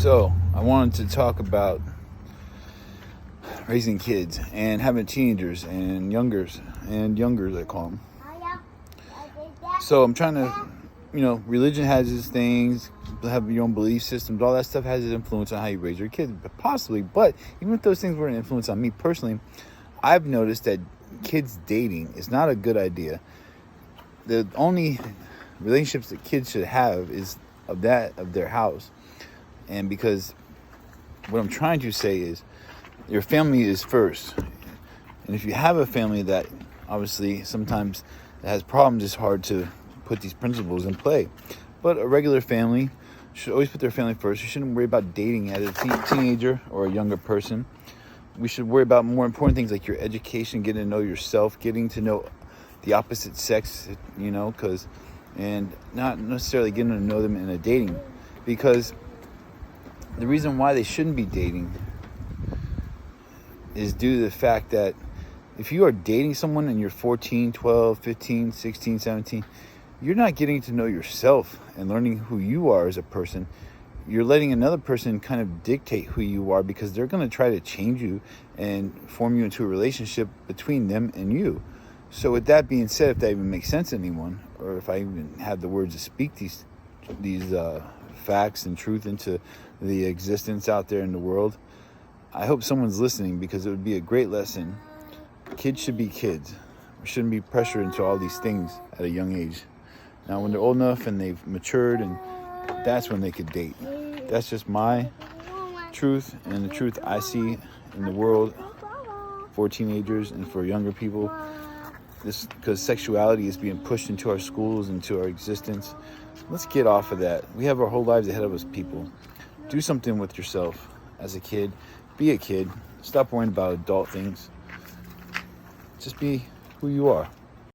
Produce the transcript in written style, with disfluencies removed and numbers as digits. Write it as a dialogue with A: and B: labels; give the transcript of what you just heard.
A: So, I wanted to talk about raising kids and having teenagers and youngers, I call them. So, I'm trying to, religion has its things, have your own belief systems, all that stuff has its influence on how you raise your kids, possibly. But even if those things were an influence on me personally, I've noticed that kids dating is not a good idea. The only relationships that kids should have is of their house. And because what I'm trying to say is your family is first. And if you have a family that obviously sometimes has problems, it's hard to put these principles in play. But a regular family should always put their family first. You shouldn't worry about dating as a teenager or a younger person. We should worry about more important things like your education, getting to know yourself, getting to know the opposite sex, and not necessarily getting to know them in a dating. Because the reason why they shouldn't be dating is due to the fact that if you are dating someone and you're 14, 12, 15, 16, 17, you're not getting to know yourself and learning who you are as a person. You're letting another person kind of dictate who you are because they're going to try to change you and form you into a relationship between them and you. So with that being said, if that even makes sense to anyone, or if I even have the words to speak these facts and truth into the existence out there in the world, I hope someone's listening, because it would be a great lesson. Kids should be kids. We shouldn't be pressured into all these things at a young age. Now, when they're old enough and they've matured, and that's when they could date. That's just my truth and the truth I see in the world for teenagers and for younger people. This because sexuality is being pushed into our schools, into our existence. Let's get off of that. We have our whole lives ahead of us, people. Do something with yourself as a kid. Be a kid. Stop worrying about adult things. Just be who you are.